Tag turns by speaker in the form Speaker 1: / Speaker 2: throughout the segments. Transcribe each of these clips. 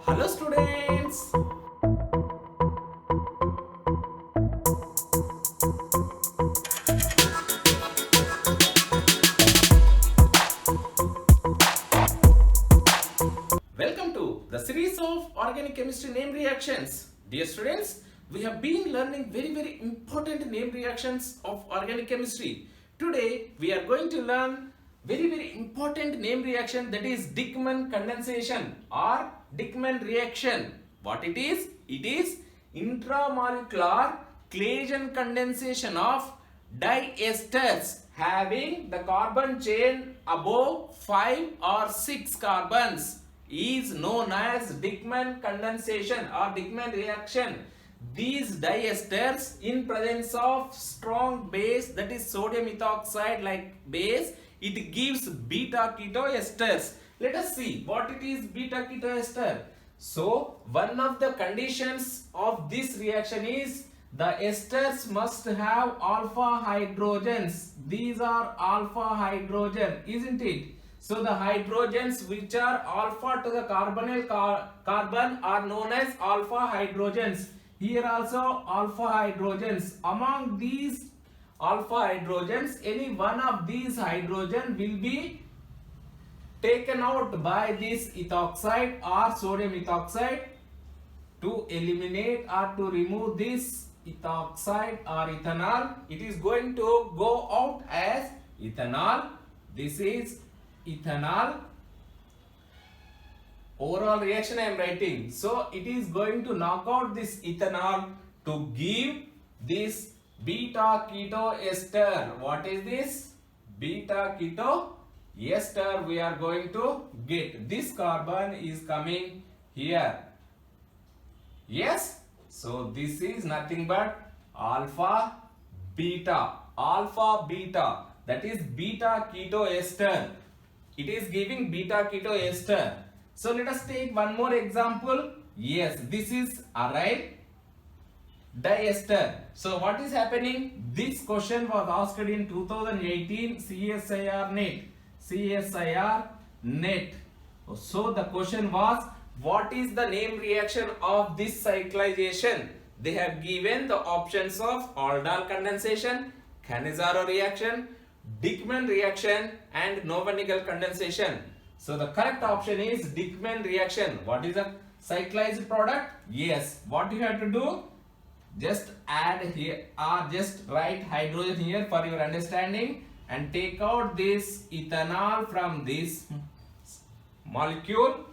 Speaker 1: Hello students. Welcome to the series of organic chemistry name reactions. Dear students, we have been learning very important name reactions of organic chemistry. Today we are going to learn very important name reaction, that is Dickmann condensation or Dickmann reaction. What it is? It is intramolecular Claisen condensation of diesters having the carbon chain above 5 or 6 carbons is known as Dickmann condensation or Dickmann reaction. These diesters in presence of strong base, that is sodium ethoxide like base, it gives beta ketoesters. Let us see what it is beta ketoester. So one of the conditions of this reaction is the esters must have alpha hydrogens. These are alpha hydrogen, isn't it? So the hydrogens which are alpha to the carbonyl carbon are known as alpha hydrogens. Here also alpha hydrogens. Among these alpha hydrogens, any one of these hydrogen will be taken out by this ethoxide or sodium ethoxide to eliminate or to remove this ethoxide or ethanol. It is going to go out as ethanol. This is ethanol. Overall reaction I am writing. So it is going to knock out this ethanol to give this beta ketoester. What is this? Beta ketoester we are going to get. This carbon is coming here. Yes. So this is nothing but alpha beta. Alpha beta. That is beta ketoester. It is giving beta ketoester. So let us take one more example. Yes, this is aryl diester. So what is happening? This question was asked in 2018 CSIR NET. CSIR NET. So the question was, what is the name reaction of this cyclization? They have given the options of aldol condensation, Cannizzaro reaction, Dickmann reaction and Novy-Nagel condensation. So the correct option is Dickmann reaction. What is a cyclized product? Yes. What you have to do? Just add here or just write hydrogen here for your understanding and take out this ethanol from this molecule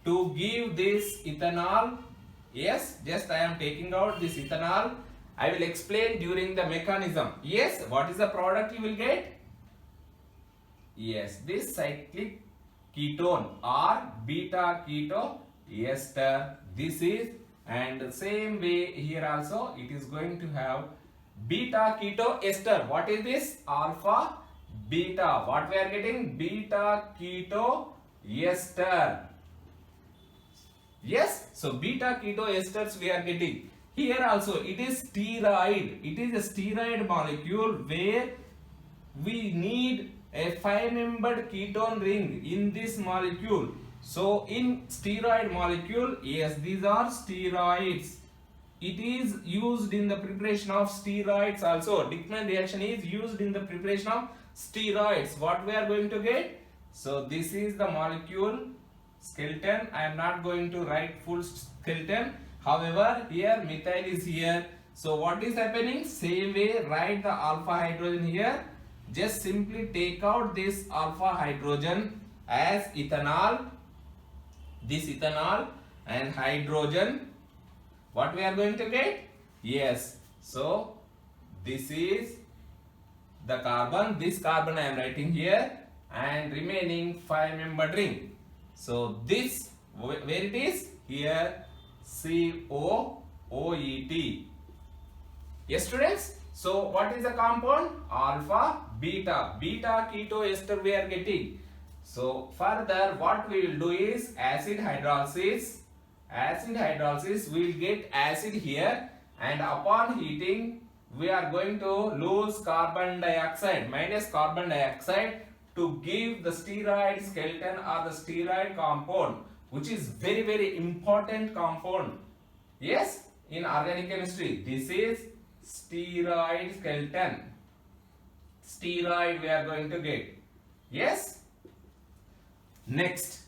Speaker 1: to give this ethanol. Yes, just I am taking out this ethanol. I will explain during the mechanism. Yes, what is the product you will get? Yes, this cyclic ketone or beta ketoester. This is, and the same way here also it is going to have beta ketoester. What is this? Alpha beta. What we are getting? Beta ketoester. Yes, so beta ketoesters we are getting. Here also it is steroid. It is a steroid molecule where we need a 5-membered ketone ring in this molecule. So in steroid molecule, yes, these are steroids. It is used in the preparation of steroids also. Dickmann reaction is used in the preparation of steroids. What we are going to get? So this is the molecule skeleton. I am not going to write full skeleton. However, here methyl is here. So what is happening? Same way, write the alpha hydrogen here. Just simply take out this alpha hydrogen as ethanol. This ethanol and hydrogen. What we are going to get? Yes. So this is the carbon. This carbon I am writing here and remaining 5-membered ring. So this, where it is? Here COOET. Yes students? So what is the compound? Alpha beta. Beta ketoester we are getting. So further what we will do is acid hydrolysis. Acid hydrolysis we will get acid here, and upon heating we are going to lose carbon dioxide, minus carbon dioxide, to give the steroid skeleton or the steroid compound. which is very important compound. Yes, in organic chemistry, this is steroid skeleton. Steroid we are going to get. Yes. Next,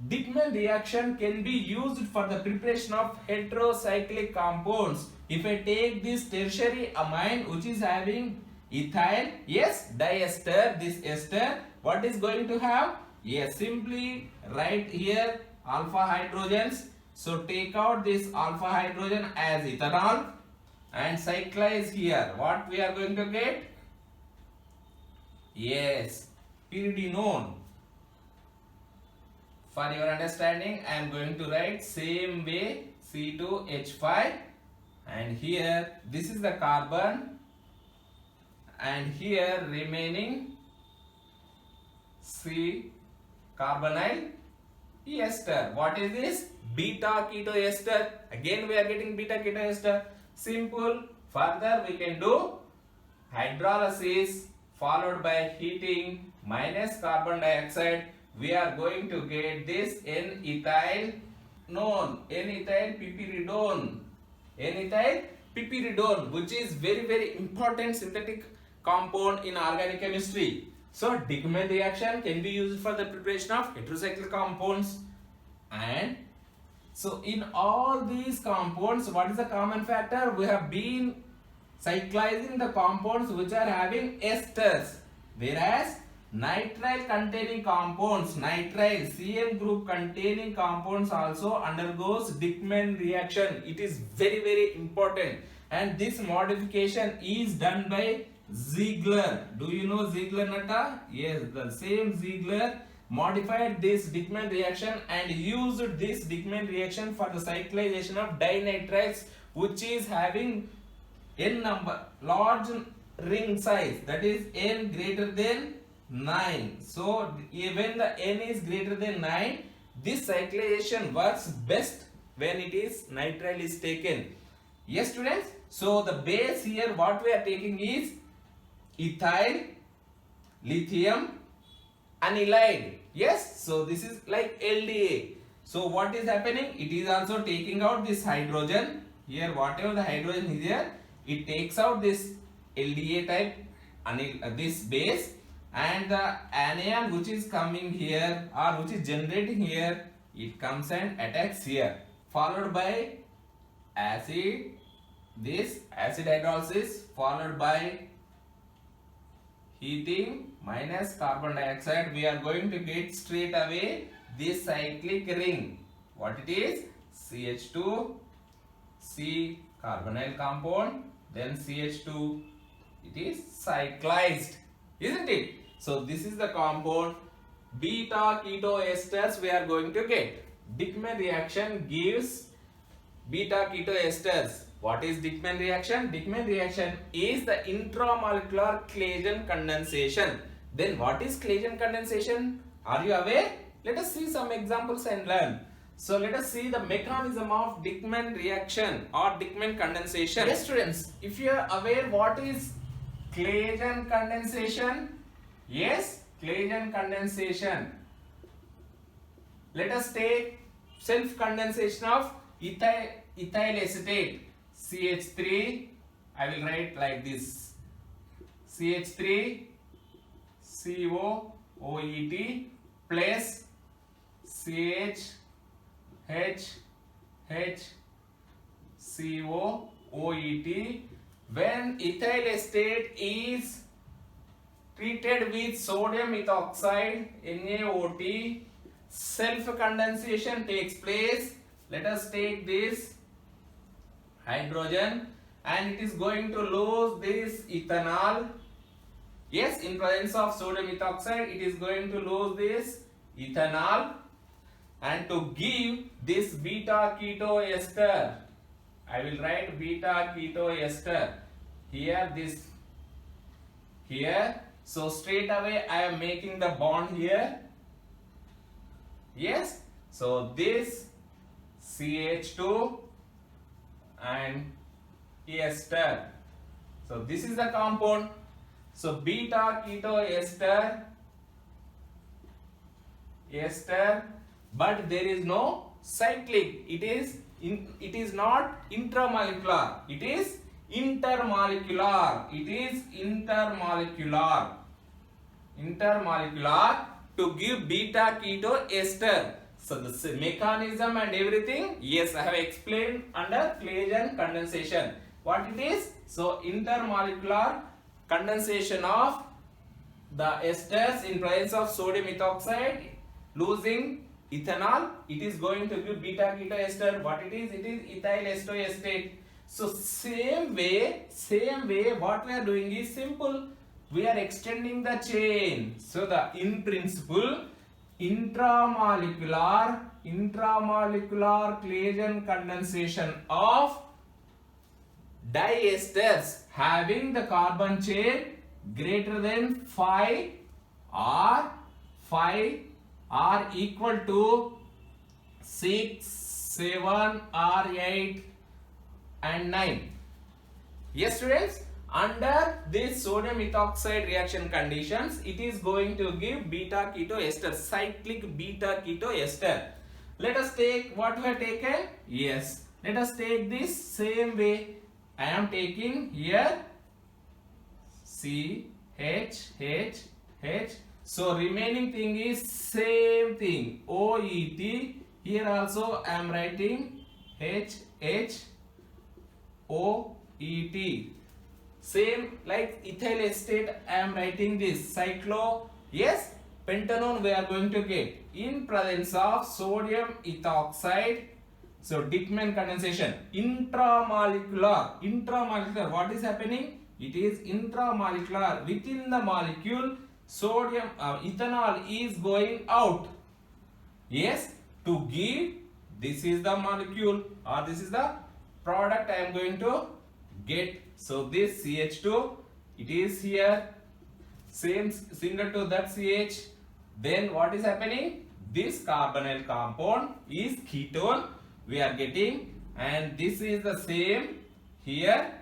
Speaker 1: Dickman reaction can be used for the preparation of heterocyclic compounds. If I take this tertiary amine which is having ethyl, yes, diester, this ester, what is going to have? Yes, simply write here alpha hydrogens. So take out this alpha hydrogen as ethanol and cyclize here. What we are going to get? Yes, pyridinone. For your understanding, I am going to write same way C2H5, and here this is the carbon, and here remaining C carbonyl ester. What is this? Beta keto ester. Again we are getting beta keto ester. Simple. Further we can do hydrolysis followed by heating minus carbon dioxide. We are going to get this N-ethyl piperidone. N-ethyl piperidone, which is very important synthetic compound in organic chemistry. So Dickman reaction can be used for the preparation of heterocyclic compounds. And so in all these compounds, what is the common factor? We have been cyclizing the compounds which are having esters, whereas nitrile containing compounds, nitrile CN group containing compounds also undergoes Dickman reaction. It is very important, and this modification is done by Ziegler. Do you know Ziegler Natta? Yes, the same Ziegler modified this Dickman reaction and used this Dickman reaction for the cyclization of dinitriles, which is having N number, large ring size, that is N greater than 9. So when the N is greater than 9, this cyclization works best when it is nitrile is taken. Yes students, so the base here what we are taking is ethyl lithium anilide. Yes, so this is like LDA. So what is happening? It is also taking out this hydrogen. Here whatever the hydrogen is here, it takes out this LDA type this base, and the anion which is coming here or which is generating here, it comes and attacks here, followed by acid, this acid hydrolysis, followed by heating minus carbon dioxide. We are going to get straight away this cyclic ring. What it is? CH2, C carbonyl compound, then CH2. It is cyclized, isn't it? So this is the compound beta keto esters we are going to get. Dickman reaction gives beta keto esters. What is Dickman reaction? Dickman reaction is the intramolecular Claisen condensation. Then what is Claisen condensation? Are you aware? Let us see some examples and learn. So let us see the mechanism of Dickman reaction or Dickman condensation. Yes students, if you are aware what is Claisen condensation? Yes, Claisen condensation. Let us take self condensation of ethyl acetate, CH3. I will write like this: CH3 COOET plus CH COOET. When ethyl acetate is treated with sodium ethoxide NaOT, self condensation takes place. Let us take this hydrogen and it is going to lose this ethanol. Yes, in presence of sodium ethoxide, it is going to lose this ethanol and to give this beta keto ester. I will write beta keto ester here, this here. So straight away I am making the bond here. Yes, so this CH2 and ester. So this is the compound. So beta keto ester but there is no cyclic. It is not intramolecular. It is intermolecular. It is intermolecular. Intermolecular to give beta keto ester. So the mechanism and everything, yes, I have explained under Claisen condensation. What it is? So intermolecular condensation of the esters in presence of sodium ethoxide losing ethanol, it is going to give beta keto ester. What it is? It is ethyl esteoestate. So same way what we are doing is simple. We are extending the chain. So the in principle intramolecular Claisen condensation of diesters having the carbon chain greater than 5 or equal to 6, 7 or 8 and 9. Yes students, under this sodium ethoxide reaction conditions, it is going to give beta keto ester, cyclic beta keto ester. Let us take what we have taken. Yes, let us take this same way. I am taking here C, H, H, H. So remaining thing is same thing, OET. Here also I am writing H, H, OET. Same like ethyl acetate, I am writing this cyclo. Yes, pentanone we are going to get in presence of sodium ethoxide. So Dickmann condensation, intramolecular. What is happening? It is intramolecular. Within the molecule, sodium ethanol is going out. Yes, to give, this is the molecule or this is the product I am going to get. So this CH2, it is here, same similar to that CH. Then what is happening? This carbonyl compound is ketone we are getting, and this is the same here.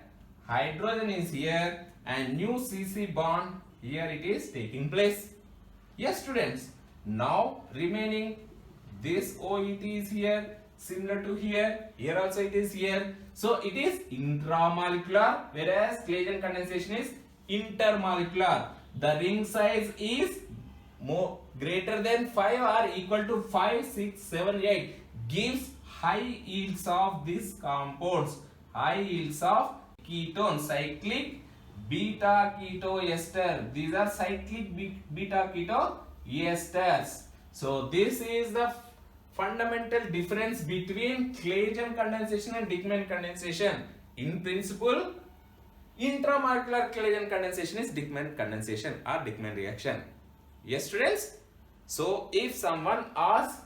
Speaker 1: Hydrogen is here and new CC bond here it is taking place. Yes students, now remaining this OET is here, similar to here also it is here. So it is intramolecular, whereas Claisen condensation is intermolecular. The ring size is more greater than 5 or equal to 5, 6, 7, 8 gives high yields of these compounds, high yields of ketone, cyclic beta keto ester. These are cyclic beta keto esters. So this is the fundamental difference between Claisen condensation and Dickmann condensation. In principle, intramolecular Claisen condensation is Dickmann condensation or Dickmann reaction. Yes students, so if someone asks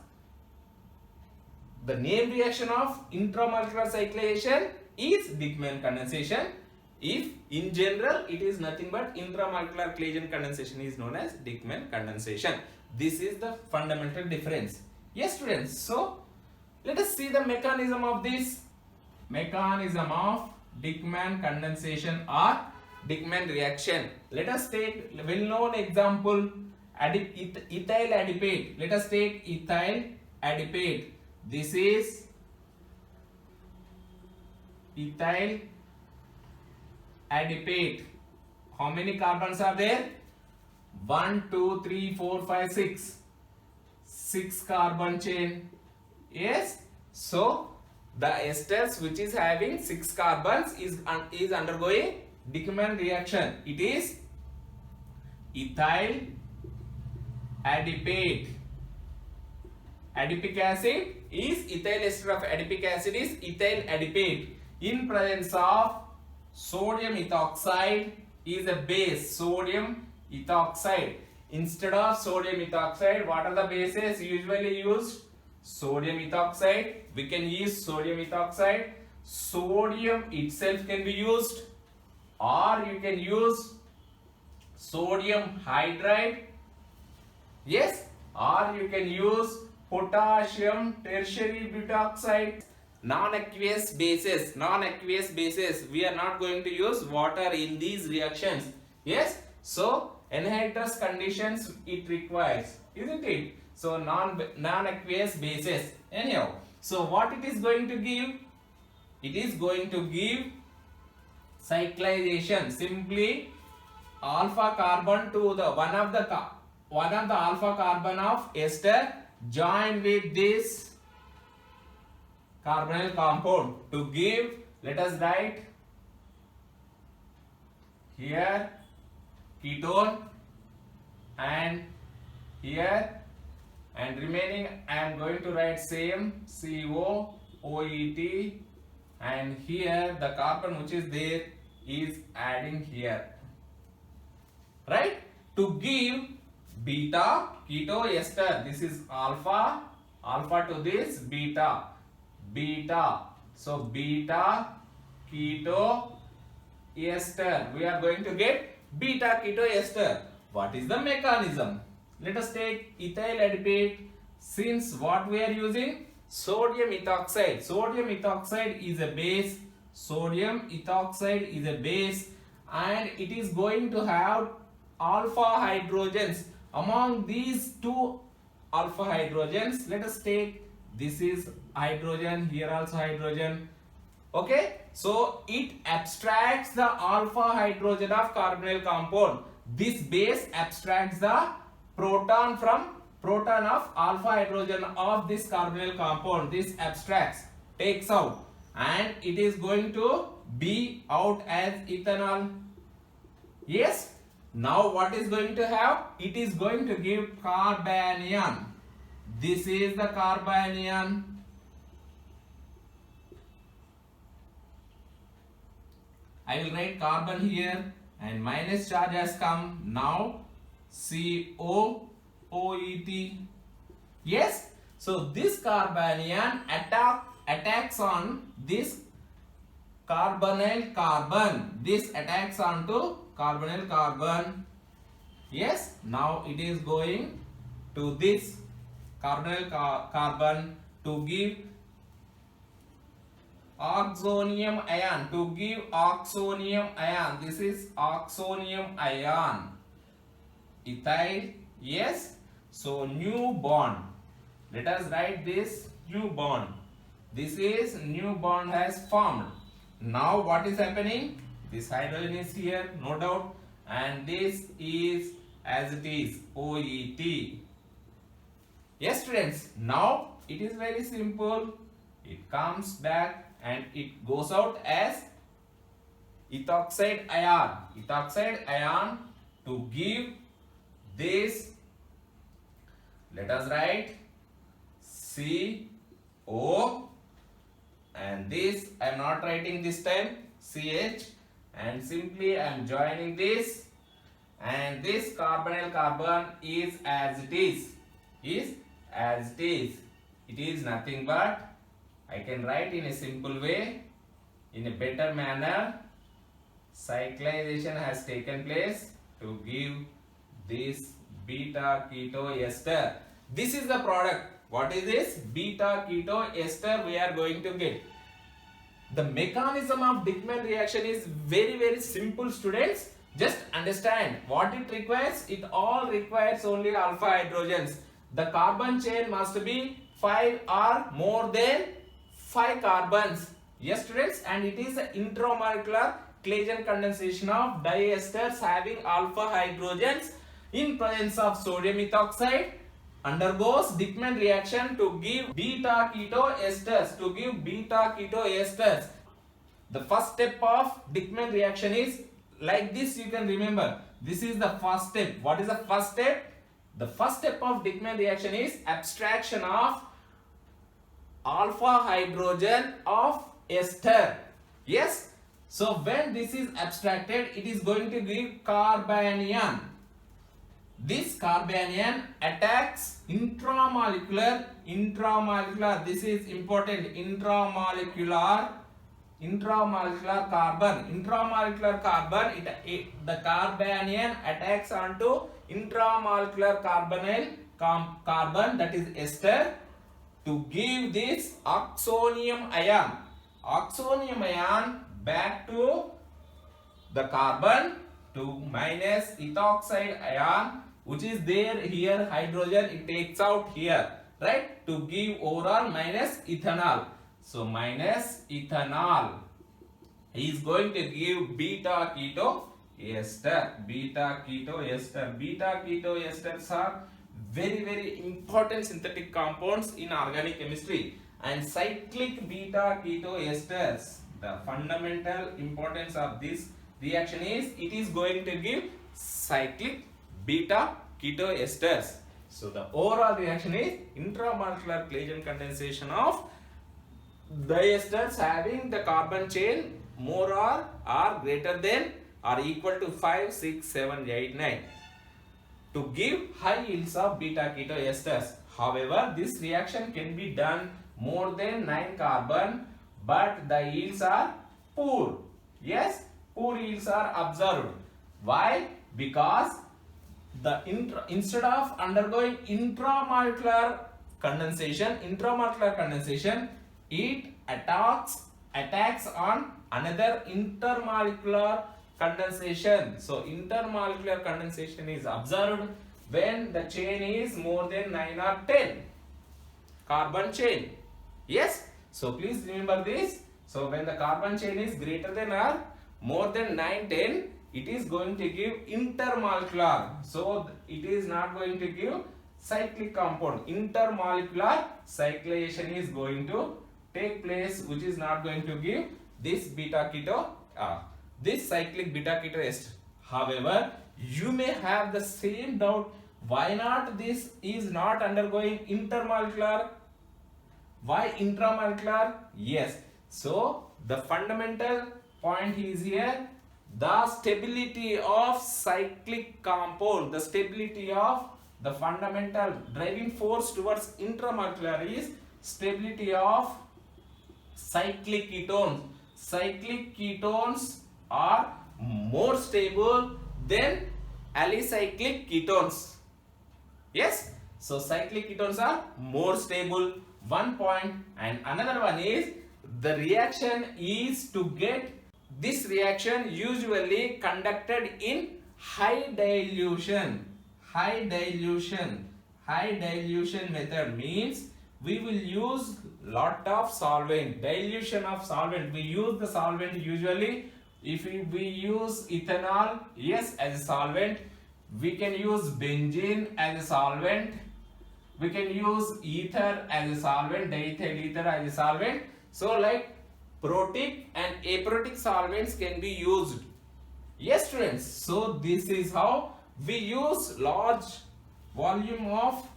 Speaker 1: the name reaction of intramolecular cyclization is Dickmann condensation, if in general it is nothing but intramolecular Claisen condensation is known as Dickmann condensation. This is the fundamental difference. Yes students, so let us see the mechanism of this. Mechanism of Dickmann condensation or Dickmann reaction. Let us take well-known example, ethyl adipate. Let us take ethyl adipate. This is ethyl adipate. How many carbons are there? 1, 2, 3, 4, 5, 6. 6 carbon chain. Yes. So the esters which is having 6 carbons is undergoing Dickmann reaction. It is ethyl adipate. Adipic acid is ethyl ester of adipic acid is ethyl adipate. In presence of sodium ethoxide is a base, sodium ethoxide. Instead of sodium ethoxide, what are the bases usually used? Sodium ethoxide. We can use sodium ethoxide. Sodium itself can be used, or you can use sodium hydride. Yes, or you can use potassium tertiary butoxide. Non-aqueous bases, we are not going to use water in these reactions. Yes, so anhydrous conditions it requires, isn't it? So non-aqueous bases. Anyhow, so what it is going to give? It is going to give cyclization. Simply alpha carbon to the one of the alpha carbon of ester joined with this carbonyl compound to give, let us write here ketone, and here, and remaining I am going to write same COOET, and here the carbon which is there is adding here, right, to give beta keto ester. This is alpha to this beta, so beta keto ester. We are going to get beta keto ester. What is the mechanism? Let us take ethyl adipate. Since what we are using? Sodium ethoxide. Sodium ethoxide is a base. Sodium ethoxide is a base, and it is going to have alpha hydrogens. Among these two alpha hydrogens, let us take, this is hydrogen, here also hydrogen. Okay, so it abstracts the alpha hydrogen of carbonyl compound. This base abstracts the proton of alpha hydrogen of this carbonyl compound. This abstracts, takes out, and it is going to be out as ethanol. Yes. Now what is going to have? It is going to give carbanion. This is the carbanion. I will write carbon here, and minus charge has come. Now COOET. Yes. So this carbanion attacks on this carbonyl carbon. This attacks onto carbonyl carbon. Yes. Now it is going to this carbonyl carbon to give oxonium ion. This is oxonium ion. Ethyl. Yes. So new bond. Let us write this new bond. This is new bond has formed. Now what is happening? This hydrogen is here, no doubt, and this is as it is, OET. Yes, students. Now it is very simple. It comes back and it goes out as ethoxide ion. Ethoxide ion to give this. Let us write CO, and this I am not writing this time, CH, and simply I am joining this, and this carbonyl carbon is as it is. It is nothing but, I can write in a simple way, in a better manner. Cyclization has taken place to give this beta keto ester. This is the product. What is this? Beta keto ester we are going to get. The mechanism of Dickmann reaction is very, very simple, students. Just understand what it requires. It all requires only alpha hydrogens. The carbon chain must be 5 or more than 5 carbons. Yes, students, and it is an intramolecular Claisen condensation of diesters having alpha hydrogens in presence of sodium ethoxide undergoes Dickmann reaction to give beta keto esters. The first step of Dickmann reaction is like this. You can remember, this is the first step. What is the first step? The first step of Dickmann reaction is abstraction of alpha hydrogen of ester. Yes. So when this is abstracted, it is going to give carbanion. This carbanion attacks intramolecular, this is important, intramolecular carbon. The carbanion attacks onto intramolecular carbon, that is ester, to give this oxonium ion back to the carbon to minus ethoxide ion which is there here, hydrogen, it takes out here, right, to give overall minus ethanol. So minus ethanol is going to give beta keto ester. Beta keto ester. Beta keto esters are very important synthetic compounds in organic chemistry. And cyclic beta keto esters, the fundamental importance of this reaction is it is going to give cyclic beta keto esters. So the overall reaction is intramolecular Claisen condensation of diesters having the carbon chain more or greater than or equal to 5, 6, 7, 8, 9 to give high yields of beta keto esters. However, this reaction can be done more than 9 carbon, but the yields are poor. Yes, poor yields are observed. Why? Because the instead of undergoing intramolecular condensation, it attacks on another intermolecular condensation. So intermolecular condensation is observed when the chain is more than 9 or 10 carbon chain. Yes, so please remember this. So when the carbon chain is greater than or more than 9, 10, it is going to give intermolecular. So it is not going to give cyclic compound. Intermolecular cyclization is going to take place, which is not going to give this beta keto, this cyclic beta keto ester. However, you may have the same doubt, why not this is not undergoing intermolecular? Why intramolecular? Yes. So the fundamental point is here, the stability of cyclic compound, the stability of the fundamental driving force towards intramolecular is stability of cyclic ketones. Cyclic ketones are more stable than alicyclic ketones. Yes, so cyclic ketones are more stable, one point. And another one is the reaction is to get this reaction usually conducted in high dilution method means we will use lot of solvent, dilution of solvent. We use the solvent usually, if we use ethanol, yes, as a solvent. We can use benzene as a solvent. We can use ether as a solvent, diethyl ether as a solvent. So like protic and aprotic solvents can be used. Yes, students. So this is how we use large volume of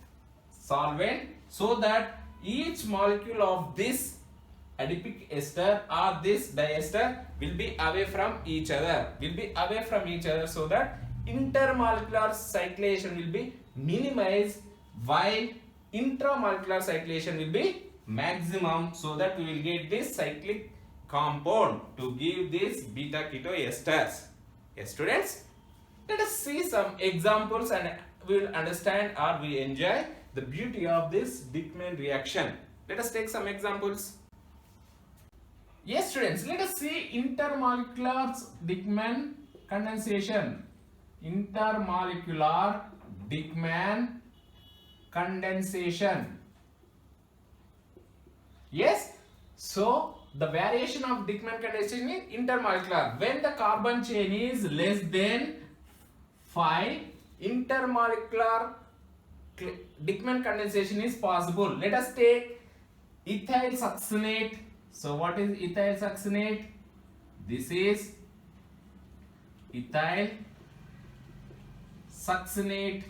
Speaker 1: solvent so that each molecule of this adipic ester or this diester will be away from each other, so that intermolecular cyclization will be minimized while intramolecular cyclization will be maximum, so that we will get this cyclic compound to give this beta keto esters. Yes, students, let us see some examples and we will understand or we enjoy the beauty of this Dieckmann reaction. Let us take some examples. Yes, students, let us see intermolecular Dieckmann condensation. Intermolecular Dieckmann condensation. Yes, so the variation of Dieckmann condensation is intermolecular. When the carbon chain is less than 5, intermolecular Dieckmann condensation is possible. Let us take ethyl succinate. So what is ethyl succinate? This is ethyl succinate.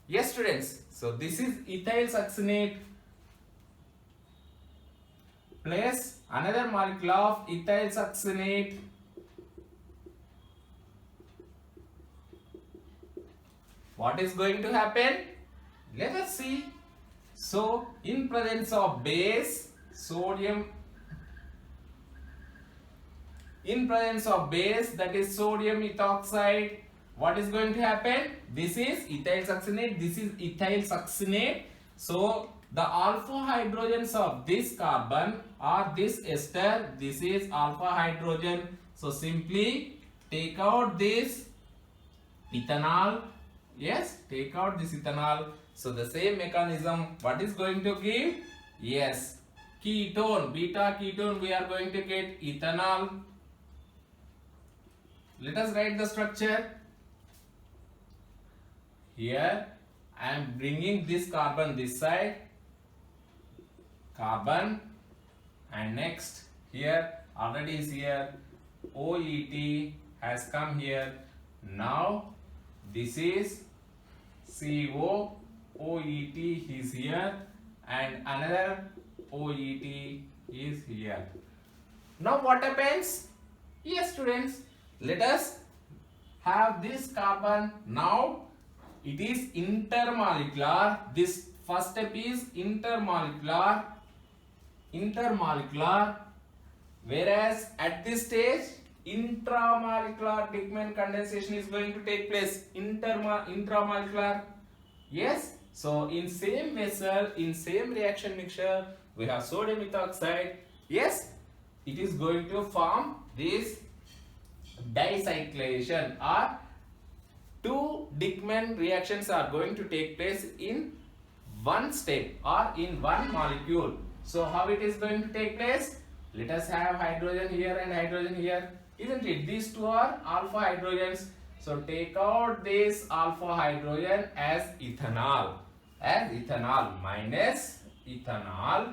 Speaker 1: Yes, students. So this is ethyl succinate plus another molecule of ethyl succinate. What is going to happen? Let us see. So in presence of base, sodium, in presence of base, that is sodium ethoxide, what is going to happen? This is ethyl succinate, this is ethyl succinate. So the alpha hydrogens of this carbon or this ester, this is alpha hydrogen. So simply take out this ethanol. Yes, take out this ethanol. So the same mechanism, what is going to give? Yes, ketone, beta ketone, we are going to get ethanol. Let us write the structure. Here I am bringing this carbon this side, carbon, and next here already is here, OET has come here. Now this is CO, OET is here, and another OET is here. Now what happens? Yes students, let us have this carbon. Now it is intermolecular. This first step is intermolecular, whereas at this stage intramolecular Dickmann condensation is going to take place. Intramolecular. Yes, so in same vessel, in same reaction mixture, we have sodium ethoxide. Yes, it is going to form this dicyclation, or two Dickmann reactions are going to take place in one step or in one molecule. So how it is going to take place? Let us have hydrogen here and hydrogen here, isn't it? These two are alpha hydrogens. So take out this alpha hydrogen as ethanol, minus ethanol.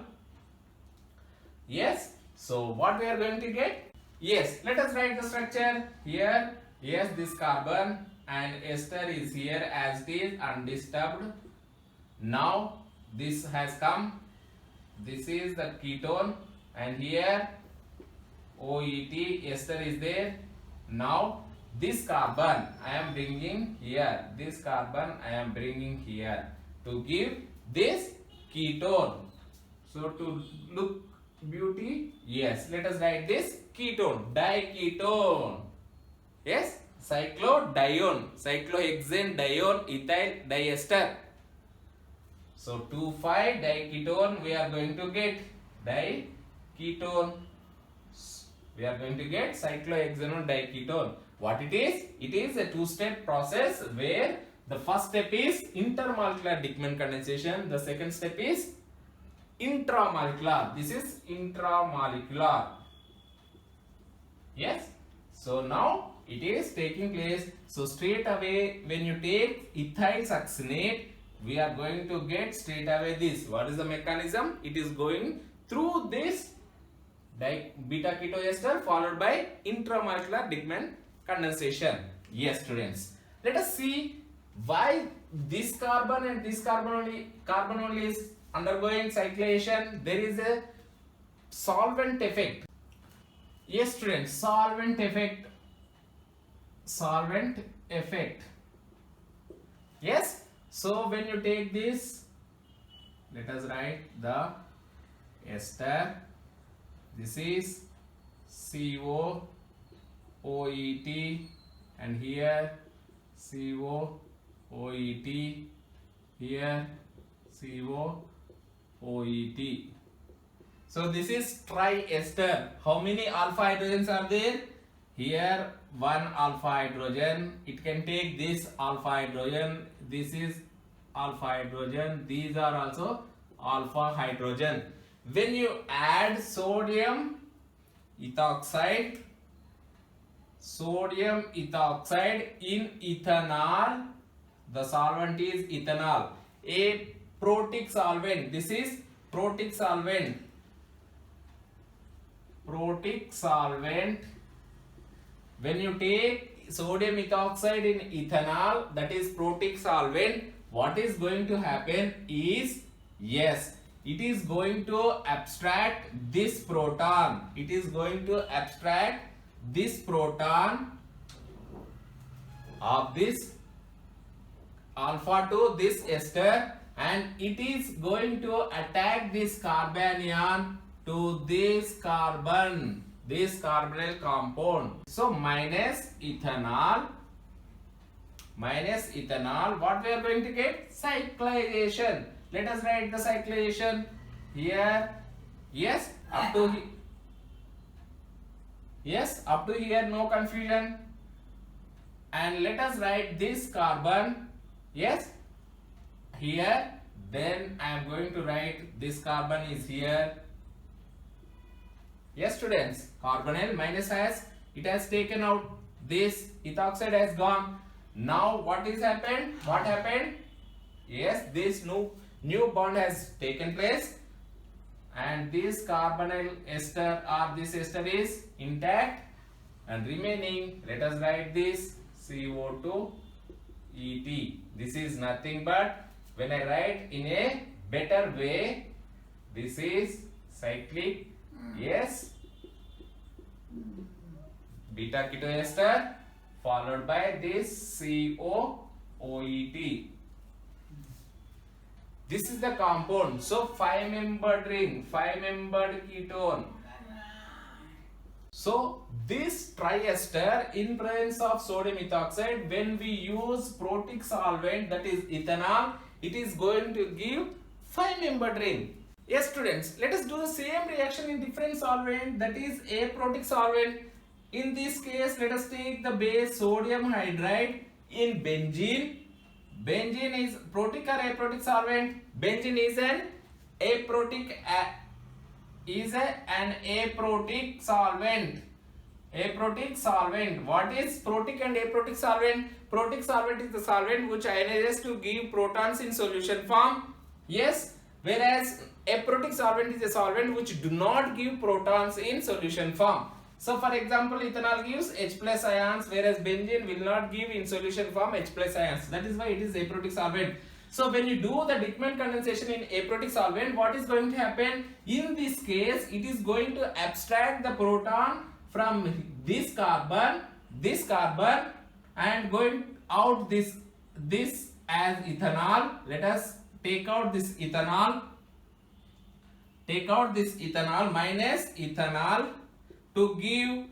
Speaker 1: Yes, so what we are going to get? Yes, let us write the structure here. Yes, this carbon and ester is here as it is undisturbed. Now this has come, this is the ketone, and here OET, ester is there. Now this carbon I am bringing here, this carbon I am bringing here to give this ketone. So to look beauty, yes, let us write this ketone, diketone. Yes, cyclodione, cyclohexane dione ethyl diester. So 2,5-diketone we are going to get diketone. We are going to get cyclohexanone diketone. What it is? It is a two-step process where the first step is intermolecular Dickmann condensation. The second step is intramolecular. This is intramolecular. Yes. So now it is taking place. So straight away when you take ethyl succinate, we are going to get straight away this. What is the mechanism? It is going through this beta ketoester followed by intramolecular Dickmann condensation. Yes students, let us see why this carbon and this carbon only is undergoing cyclation. There is a solvent effect. Yes students, solvent effect. Yes, so when you take this, let us write the ester. This is CO, OET, and here CO, OET, here CO, OET. So this is triester. How many alpha hydrogens are there? Here one alpha hydrogen. It can take this alpha hydrogen. This is alpha hydrogen. These are also alpha hydrogen. When you add sodium ethoxide in ethanol, the solvent is ethanol, a protic solvent. This is protic solvent. When you take sodium ethoxide in ethanol, that is protic solvent, what is going to happen is, yes, it is going to abstract this proton. It is going to abstract this proton of this alpha to this ester, and it is going to attack this carbanion to this carbon, this carbonyl compound. So minus ethanol, what we are going to get? Cyclization. Let us write the cyclization here. Yes, up to here no confusion. and let us write this carbon, yes, here. Then I am going to write this carbon is here. Yes students, carbonyl minus it has taken out, this ethoxide has gone. Now what is happened? What happened? Yes, this new bond has taken place, and this carbonyl ester or this ester is intact, and remaining, let us write this CO2 ET. This is nothing but, when I write in a better way, this is cyclic, yes, beta ketoester followed by this COOET. This is the compound. So 5-membered ring, 5-membered ketone. So this triester, in presence of sodium ethoxide, when we use protic solvent, that is ethanol, it is going to give 5-membered ring. Yes students, let us do the same reaction in different solvent, that is aprotic solvent. In this case, let us take the base sodium hydride in benzene. Benzene is protic or aprotic solvent? Benzene is an aprotic solvent. Aprotic solvent. What is protic and aprotic solvent? Protic solvent is the solvent which ionizes to give protons in solution form. Yes. Whereas aprotic solvent is a solvent which do not give protons in solution form. So for example, ethanol gives H plus ions, whereas benzene will not give in solution form H plus ions. That is why it is aprotic solvent. So when you do the Dickmann condensation in aprotic solvent, what is going to happen? In this case, it is going to abstract the proton from this carbon, and going out this as ethanol. Let us take out this ethanol. Take out this ethanol minus ethanol to give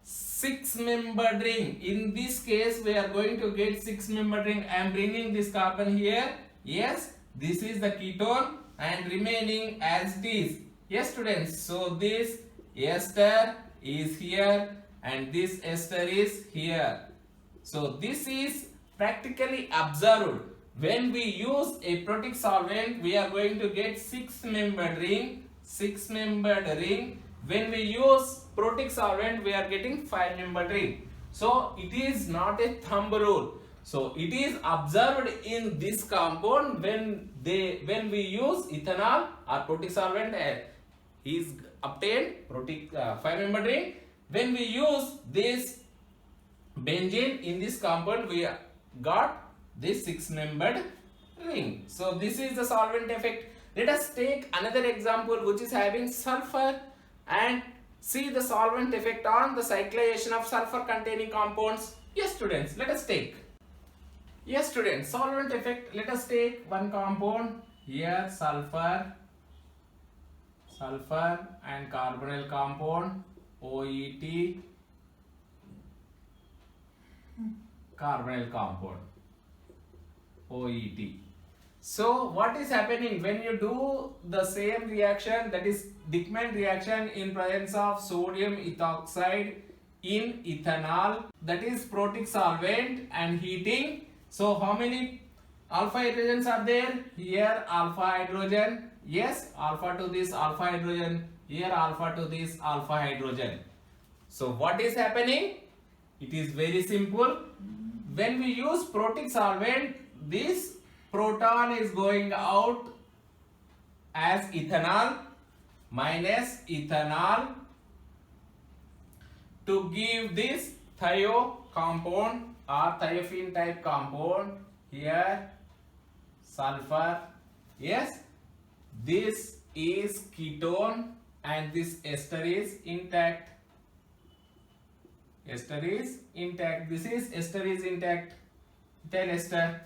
Speaker 1: 6-membered ring. In this case, we are going to get 6-membered ring. I am bringing this carbon here. Yes, this is the ketone, and remaining as it is. Yes, students. So this ester is here, and this ester is here. So this is practically observed. When we use aprotic solvent, we are going to get 6-membered ring. 6-membered ring. When we use protic solvent, we are getting 5-membered ring. So it is not a thumb rule. So it is observed in this compound when we use ethanol or protic solvent, is obtained protic 5-membered ring. When we use this benzene in this compound, we got this 6-membered ring. So this is the solvent effect. Let us take another example which is having sulfur, and see the solvent effect on the cyclization of sulfur containing compounds. Yes students, let us take. Yes students, solvent effect. Let us take one compound here, sulfur and carbonyl compound OET, carbonyl compound OET. So what is happening when you do the same reaction, that is Dickmann reaction in presence of sodium ethoxide in ethanol, that is protic solvent, and heating. So how many alpha hydrogens are there? Here alpha hydrogen, yes, alpha to this alpha hydrogen, here alpha to this alpha hydrogen. So what is happening? It is very simple. When we use protic solvent, this proton is going out as ethanol minus ethanol to give this thio compound or thiophene type compound, here sulfur. Yes, this is ketone and this ester is intact. Ester is intact. This is ester is intact. Ethyl ester.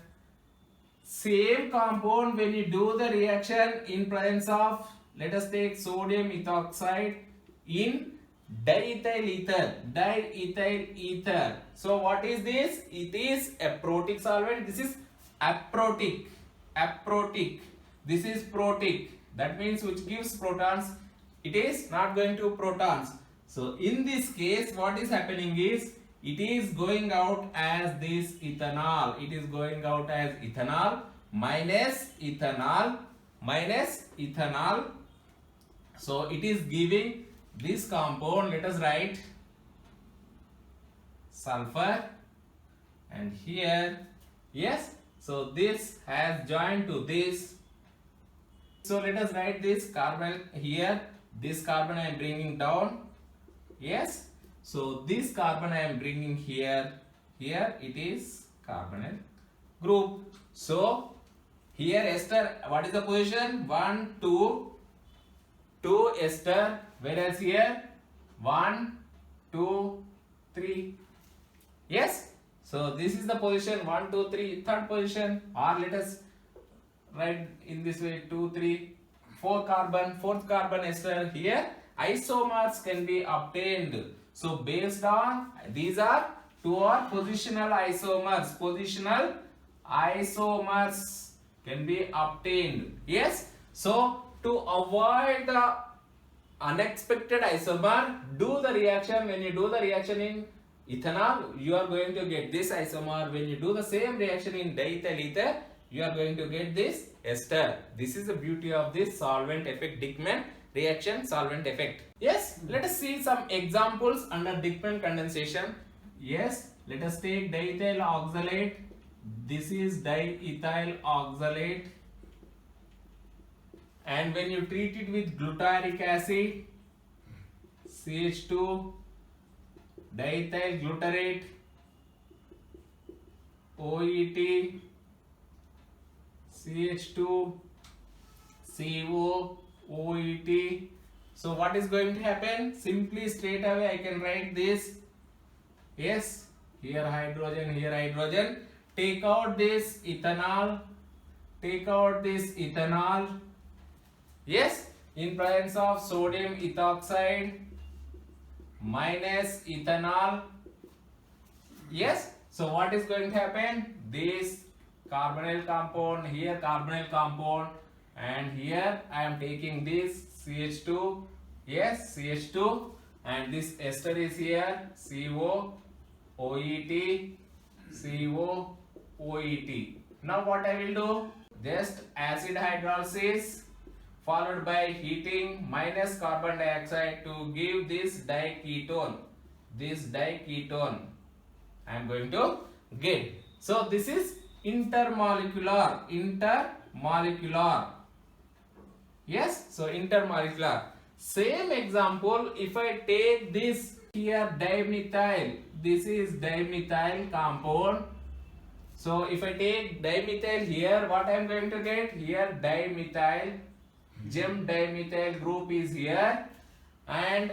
Speaker 1: Same compound, when you do the reaction in presence of, let us take sodium ethoxide in diethyl ether. So what is this? It is a protic solvent. This is aprotic. This is protic. That means which gives protons. It is not going to protons. So in this case, what is happening is, it is going out as this ethanol. It is going out as ethanol minus ethanol minus ethanol. So it is giving this compound. Let us write sulfur, and here, yes, so this has joined to this. So let us write this carbon here. This carbon I am bringing down. Yes, so this carbon I am bringing here. Here it is carbonyl group. So here ester, what is the position? 1, 2, 2 ester. Whereas here 1, 2, 3. Yes, so this is the position 1, 2, 3, third position, or let us write in this way 2, 3, 4 carbon, fourth carbon ester. Here isomers can be obtained. So based on these are two are positional isomers. Positional isomers can be obtained. Yes, so to avoid the unexpected isomer, do the reaction. When you do the reaction in ethanol, you are going to get this isomer. When you do the same reaction in diethyl ether, you are going to get this ester. This is the beauty of this solvent effect, Dickmann reaction solvent effect. Yes, let us see some examples under Dickmann condensation. Yes, let us take diethyl oxalate. This is diethyl oxalate, and when you treat it with glutaric acid, CH2, diethyl glutarate, OET, CH2, CO, OET. So what is going to happen? Simply straight away I can write this. Yes, here hydrogen, here hydrogen. Take out this ethanol. Take out this ethanol. Yes, in presence of sodium ethoxide minus ethanol. Yes, so what is going to happen? This carbonyl compound, here carbonyl compound, and here I am taking this CH2. Yes, CH2, and this ester is here, CO, OET, CO, OET. Now what I will do? Just acid hydrolysis followed by heating minus carbon dioxide to give this diketone. This diketone I am going to get. So this is intermolecular. Yes, so intermolecular. Same example, if I take this here dimethyl, this is dimethyl compound. So if I take dimethyl here, what I am going to get? Here dimethyl, gem dimethyl group is here, and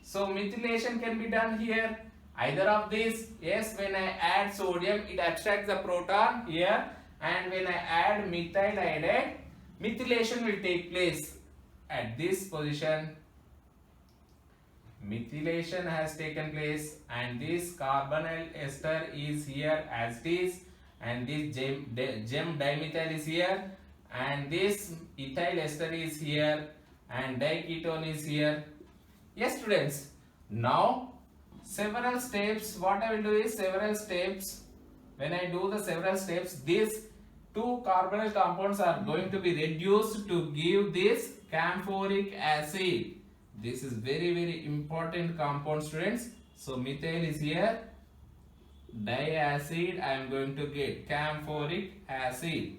Speaker 1: so methylation can be done here. Either of these. Yes, when I add sodium, it abstracts the proton here, and when I add methyl iodide, methylation will take place at this position. Methylation has taken place, and this carbonyl ester is here as it is, and this gem dimethyl is here, and this ethyl ester is here, and diketone is here. Yes, students. Now several steps. What I will do is several steps. When I do the several steps, these two carbonyl compounds are going to be reduced to give this camphoric acid. This is very important compound, students. So methyl is here, diacid I am going to get camphoric acid.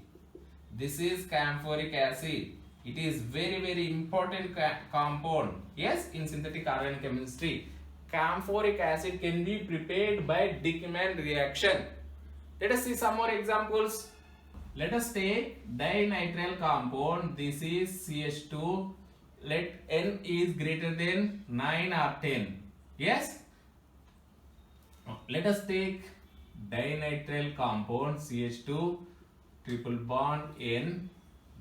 Speaker 1: This is camphoric acid. It is very important compound. Yes, in synthetic organic chemistry, camphoric acid can be prepared by Dickmann reaction. Let us see some more examples. Let us take dinitrile compound. This is CH2. Let N is greater than 9 or 10. Yes. Let us take dinitrile compound CH2 triple bond N.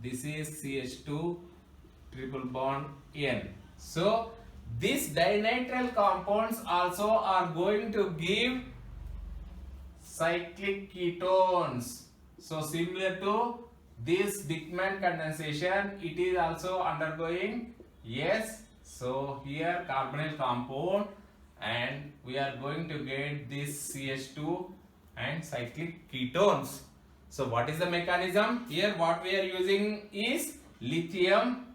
Speaker 1: This is CH2 triple bond N. So these dinitrile compounds also are going to give cyclic ketones. So similar to this Dickmann condensation, it is also undergoing. Yes, so here carbonyl compound, and we are going to get this CH2 and cyclic ketones. So what is the mechanism? Here what we are using is lithium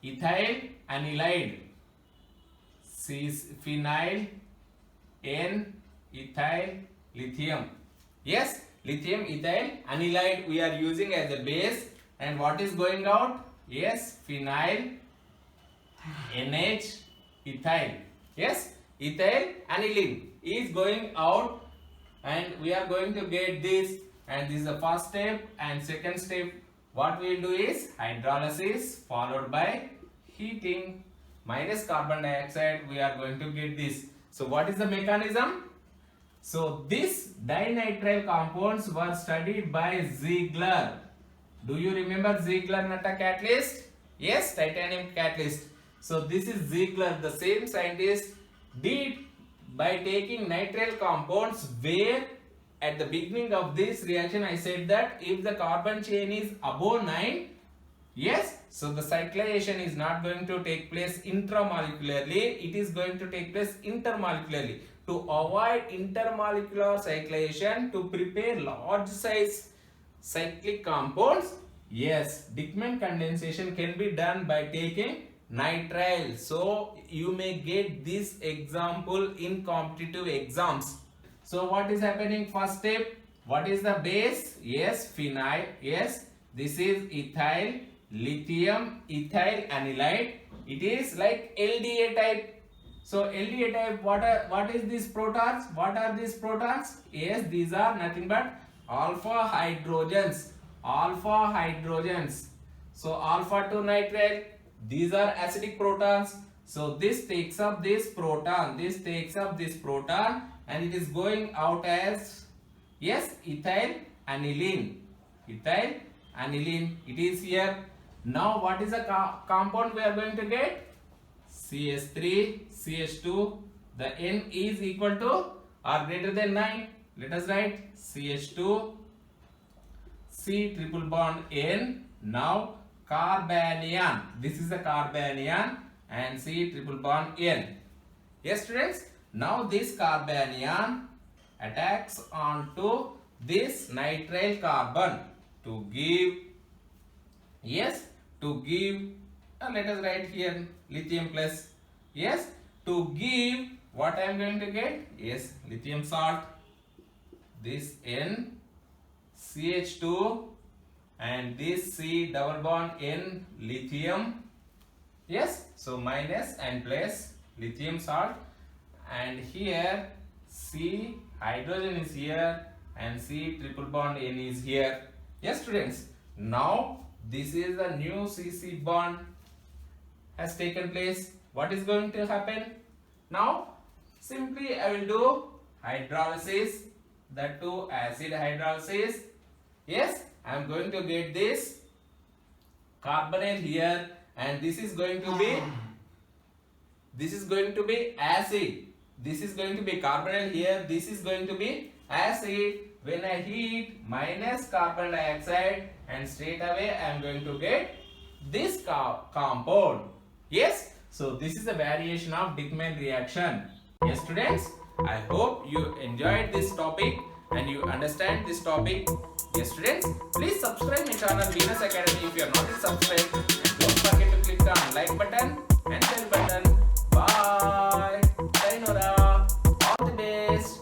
Speaker 1: ethyl anilide, phenyl N ethyl lithium. Yes, lithium ethyl anilide we are using as a base, and what is going out? Yes, phenyl NH ethyl. Yes, ethyl aniline is going out, and we are going to get this, and this is the first step. And second step, what we will do is hydrolysis followed by heating minus carbon dioxide. We are going to get this. So what is the mechanism? So these dinitrile compounds were studied by Ziegler. Do you remember Ziegler-Natta catalyst? Yes, titanium catalyst. So this is Ziegler, the same scientist, did by taking nitrile compounds, where at the beginning of this reaction I said that if the carbon chain is above 9, yes, so the cyclization is not going to take place intramolecularly, it is going to take place intermolecularly. To avoid intermolecular cyclization, to prepare large size cyclic compounds, yes, Dickmann condensation can be done by taking nitrile. So you may get this example in competitive exams. So what is happening? First step, what is the base? Yes, phenyl. Yes, this is ethyl lithium ethyl anilide. It is like LDA type. So LDA type, what is these protons? What are these protons? Yes, these are nothing but alpha hydrogens. Alpha hydrogens. So alpha 2 nitrile. These are acidic protons. So this takes up this proton. This takes up this proton, and it is going out as, yes, ethyl aniline. Ethyl aniline. It is here. Now what is the compound we are going to get? CH3, CH2. The N is equal to or greater than 9. Let us write CH2, C triple bond N. Now carbanion. This is the carbanion, and C triple bond N. Yes, students. Now this carbanion attacks onto this nitrile carbon to give, yes, to give, let us write here lithium plus, yes, to give what I am going to get? Yes, lithium salt. This N, CH2, and this C double bond N lithium. Yes, so minus and plus lithium salt, and here C hydrogen is here and C triple bond N is here. Yes, students. Now this is a new CC bond has taken place. What is going to happen? Now simply I will do hydrolysis, that too acid hydrolysis. Yes, I am going to get this carbonyl here, and this is going to be acid. This is going to be carbonyl here. This is going to be acid. When I heat minus carbon dioxide, and straight away I am going to get this compound. Yes, so this is a variation of Dickmann reaction. Yes, students, I hope you enjoyed this topic and you understand this topic. Yes, students, please subscribe my channel Venus Academy if you are not yet subscribed, and don't forget to click on like button and bell button. Bye. Sayonara. All the best.